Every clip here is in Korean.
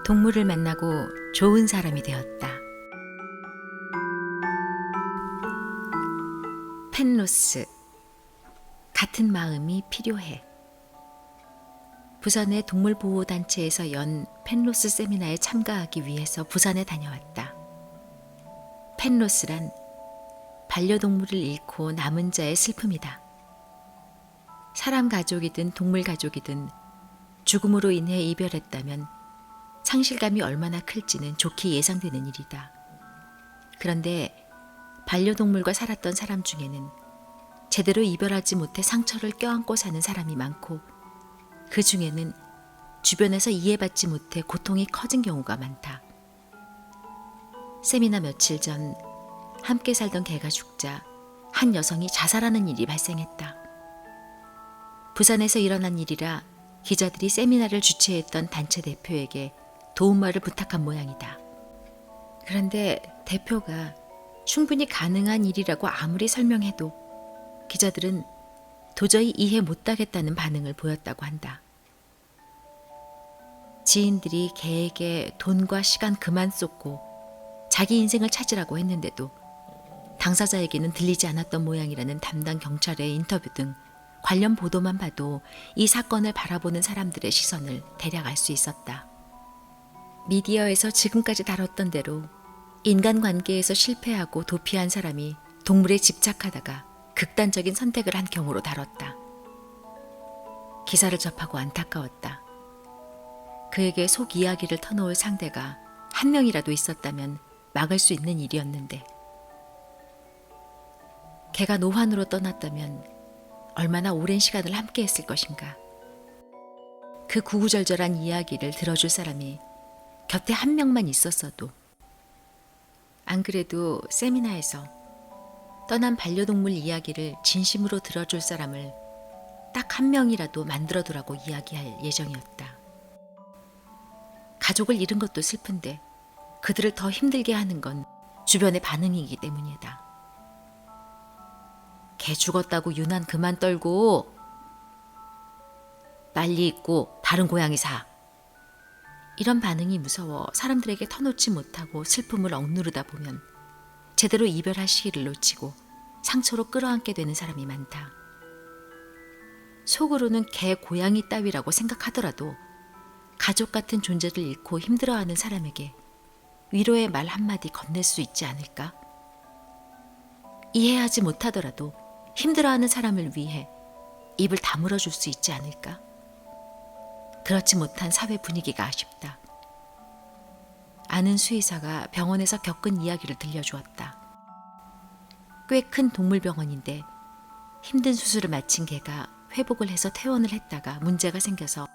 동물을 만나고 좋은 사람이 되었다. 펜로스. 같은 마음이 필요해. 부산의 동물보호단체에서 연 펜로스 세미나에 참가하기 위해서 부산에 다녀왔다. 펜로스란 반려동물을 잃고 남은 자의 슬픔이다. 사람 가족이든 동물 가족이든 죽음으로 인해 이별했다면 상실감이 얼마나 클지는 좋게 예상되는 일이다. 그런데 반려동물과 살았던 사람 중에는 제대로 이별하지 못해 상처를 껴안고 사는 사람이 많고, 그 중에는 주변에서 이해받지 못해 고통이 커진 경우가 많다. 세미나 며칠 전 함께 살던 개가 죽자 한 여성이 자살하는 일이 발생했다. 부산에서 일어난 일이라 기자들이 세미나를 주최했던 단체 대표에게 도움말을 부탁한 모양이다. 그런데 대표가 충분히 가능한 일이라고 아무리 설명해도 기자들은 도저히 이해 못하겠다는 반응을 보였다고 한다. 지인들이 개에게 돈과 시간 그만 쏟고 자기 인생을 찾으라고 했는데도 당사자에게는 들리지 않았던 모양이라는 담당 경찰의 인터뷰 등 관련 보도만 봐도 이 사건을 바라보는 사람들의 시선을 대략 알 수 있었다. 미디어에서 지금까지 다뤘던 대로 인간관계에서 실패하고 도피한 사람이 동물에 집착하다가 극단적인 선택을 한 경우로 다뤘다. 기사를 접하고 안타까웠다. 그에게 속 이야기를 터놓을 상대가 한 명이라도 있었다면 막을 수 있는 일이었는데, 개가 노환으로 떠났다면 얼마나 오랜 시간을 함께 했을 것인가. 그 구구절절한 이야기를 들어줄 사람이 곁에 한 명만 있었어도. 안 그래도 세미나에서 떠난 반려동물 이야기를 진심으로 들어줄 사람을 딱 한 명이라도 만들어두라고 이야기할 예정이었다. 가족을 잃은 것도 슬픈데 그들을 더 힘들게 하는 건 주변의 반응이기 때문이다. 개 죽었다고 유난 그만 떨고 빨리 잊고 다른 고양이 사. 이런 반응이 무서워 사람들에게 터놓지 못하고 슬픔을 억누르다 보면 제대로 이별할 시기를 놓치고 상처로 끌어안게 되는 사람이 많다. 속으로는 개, 고양이 따위라고 생각하더라도 가족 같은 존재를 잃고 힘들어하는 사람에게 위로의 말 한마디 건넬 수 있지 않을까? 이해하지 못하더라도 힘들어하는 사람을 위해 입을 다물어 줄 수 있지 않을까? 그렇지 못한 사회 분위기가 아쉽다. 아는 수의사가 병원에서 겪은 이야기를 들려주었다. 꽤 큰 동물병원인데 힘든 수술을 마친 개가 회복을 해서 퇴원을 했다가 문제가 생겨서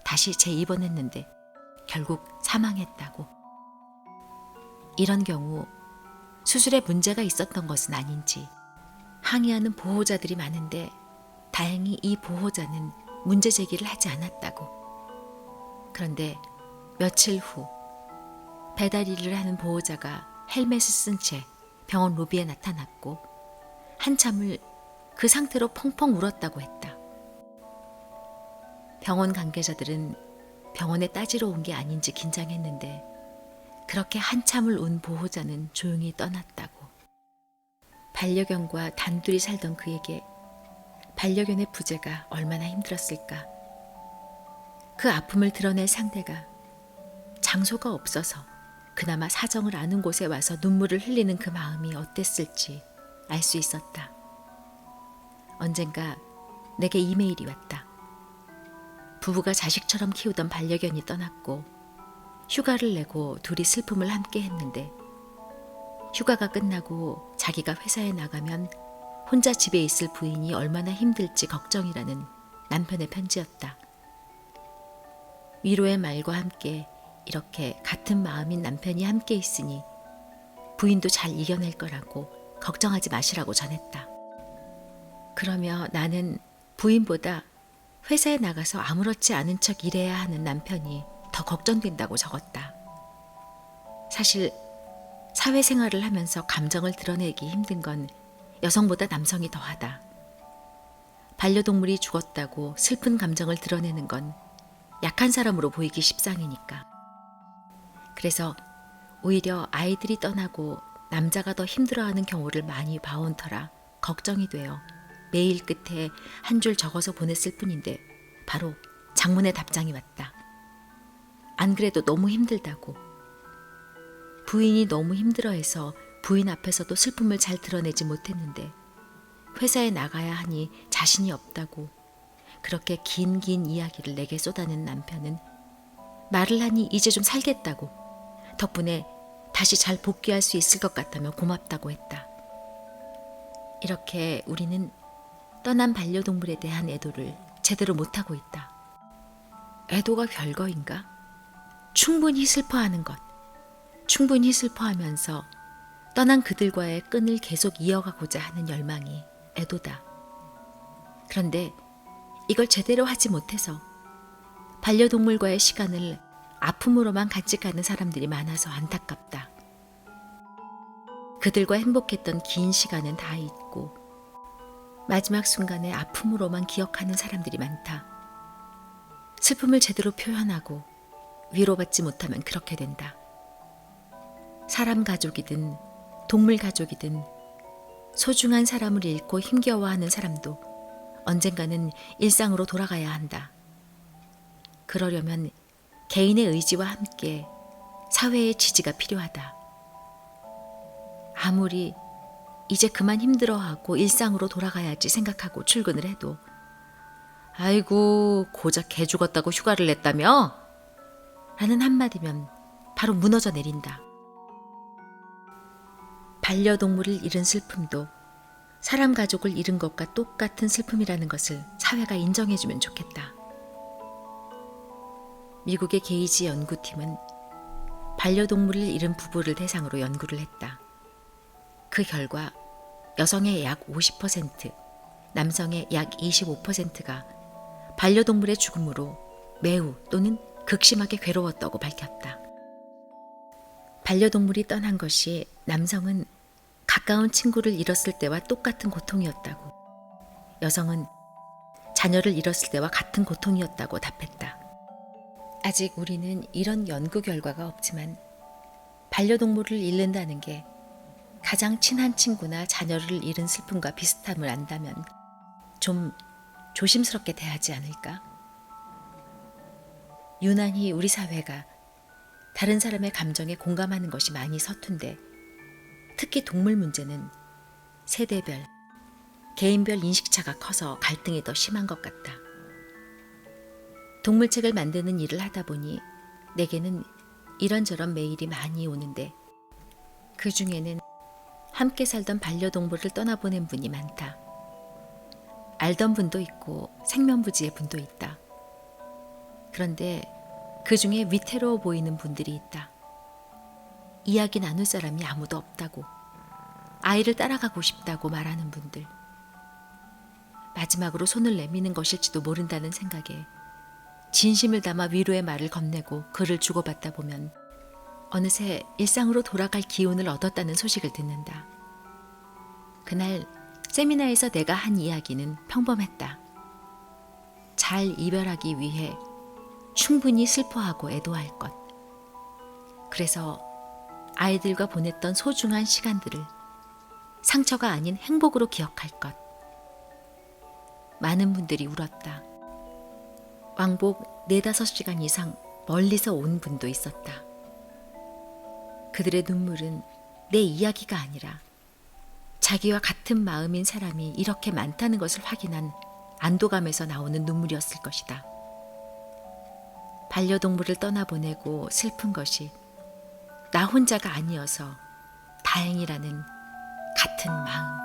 다시 재입원했는데 결국 사망했다고. 이런 경우 수술에 문제가 있었던 것은 아닌지 항의하는 보호자들이 많은데 다행히 이 보호자는 문제 제기를 하지 않았다고. 그런데 며칠 후 배달 일을 하는 보호자가 헬멧을 쓴 채 병원 로비에 나타났고 한참을 그 상태로 펑펑 울었다고 했다. 병원 관계자들은 병원에 따지러 온 게 아닌지 긴장했는데 그렇게 한참을 운 보호자는 조용히 떠났다고. 반려견과 단둘이 살던 그에게 반려견의 부재가 얼마나 힘들었을까. 그 아픔을 드러낼 상대가 장소가 없어서 그나마 사정을 아는 곳에 와서 눈물을 흘리는 그 마음이 어땠을지 알 수 있었다. 언젠가 내게 이메일이 왔다. 부부가 자식처럼 키우던 반려견이 떠났고 휴가를 내고 둘이 슬픔을 함께 했는데 휴가가 끝나고 자기가 회사에 나가면 혼자 집에 있을 부인이 얼마나 힘들지 걱정이라는 남편의 편지였다. 위로의 말과 함께 이렇게 같은 마음인 남편이 함께 있으니 부인도 잘 이겨낼 거라고 걱정하지 마시라고 전했다. 그러며 나는 부인보다 회사에 나가서 아무렇지 않은 척 일해야 하는 남편이 더 걱정된다고 적었다. 사실 사회생활을 하면서 감정을 드러내기 힘든 건 여성보다 남성이 더하다. 반려동물이 죽었다고 슬픈 감정을 드러내는 건 약한 사람으로 보이기 십상이니까. 그래서 오히려 아이들이 떠나고 남자가 더 힘들어하는 경우를 많이 봐온 터라 걱정이 되어 메일 끝에 한 줄 적어서 보냈을 뿐인데 바로 장문의 답장이 왔다. 안 그래도 너무 힘들다고. 부인이 너무 힘들어해서 부인 앞에서도 슬픔을 잘 드러내지 못했는데 회사에 나가야 하니 자신이 없다고 그렇게 긴 이야기를 내게 쏟아낸 남편은 말을 하니 이제 좀 살겠다고 덕분에 다시 잘 복귀할 수 있을 것 같다며 고맙다고 했다. 이렇게 우리는 떠난 반려동물에 대한 애도를 제대로 못하고 있다. 애도가 별거인가? 충분히 슬퍼하는 것, 충분히 슬퍼하면서 떠난 그들과의 끈을 계속 이어가고자 하는 열망이 애도다. 그런데 이걸 제대로 하지 못해서 반려동물과의 시간을 아픔으로만 간직하는 사람들이 많아서 안타깝다. 그들과 행복했던 긴 시간은 다 잊고 마지막 순간의 아픔으로만 기억하는 사람들이 많다. 슬픔을 제대로 표현하고 위로받지 못하면 그렇게 된다. 사람 가족이든 동물 가족이든 소중한 사람을 잃고 힘겨워하는 사람도 언젠가는 일상으로 돌아가야 한다. 그러려면 개인의 의지와 함께 사회의 지지가 필요하다. 아무리 이제 그만 힘들어하고 일상으로 돌아가야지 생각하고 출근을 해도 아이고 고작 개 죽었다고 휴가를 냈다며? 라는 한마디면 바로 무너져 내린다. 반려동물을 잃은 슬픔도 사람 가족을 잃은 것과 똑같은 슬픔이라는 것을 사회가 인정해주면 좋겠다. 미국의 게이지 연구팀은 반려동물을 잃은 부부를 대상으로 연구를 했다. 그 결과 여성의 약 50%, 남성의 약 25%가 반려동물의 죽음으로 매우 또는 극심하게 괴로웠다고 밝혔다. 반려동물이 떠난 것이 남성은 가까운 친구를 잃었을 때와 똑같은 고통이었다고, 여성은 자녀를 잃었을 때와 같은 고통이었다고 답했다. 아직 우리는 이런 연구 결과가 없지만 반려동물을 잃는다는 게 가장 친한 친구나 자녀를 잃은 슬픔과 비슷함을 안다면 좀 조심스럽게 대하지 않을까? 유난히 우리 사회가 다른 사람의 감정에 공감하는 것이 많이 서툰데 특히 동물 문제는 세대별, 개인별 인식차가 커서 갈등이 더 심한 것 같다. 동물책을 만드는 일을 하다 보니 내게는 이런저런 메일이 많이 오는데 그 중에는 함께 살던 반려동물을 떠나보낸 분이 많다. 알던 분도 있고 생면부지의 분도 있다. 그런데 그 중에 위태로워 보이는 분들이 있다. 이야기 나눌 사람이 아무도 없다고, 아이를 따라가고 싶다고 말하는 분들. 마지막으로 손을 내미는 것일지도 모른다는 생각에 진심을 담아 위로의 말을 건네고 글을 주고받다 보면 어느새 일상으로 돌아갈 기운을 얻었다는 소식을 듣는다. 그날 세미나에서 내가 한 이야기는 평범했다. 잘 이별하기 위해 충분히 슬퍼하고 애도할 것. 그래서 아이들과 보냈던 소중한 시간들을 상처가 아닌 행복으로 기억할 것. 많은 분들이 울었다. 왕복 4-5시간 이상 멀리서 온 분도 있었다. 그들의 눈물은 내 이야기가 아니라 자기와 같은 마음인 사람이 이렇게 많다는 것을 확인한 안도감에서 나오는 눈물이었을 것이다. 반려동물을 떠나보내고 슬픈 것이 나 혼자가 아니어서 다행이라는 같은 마음.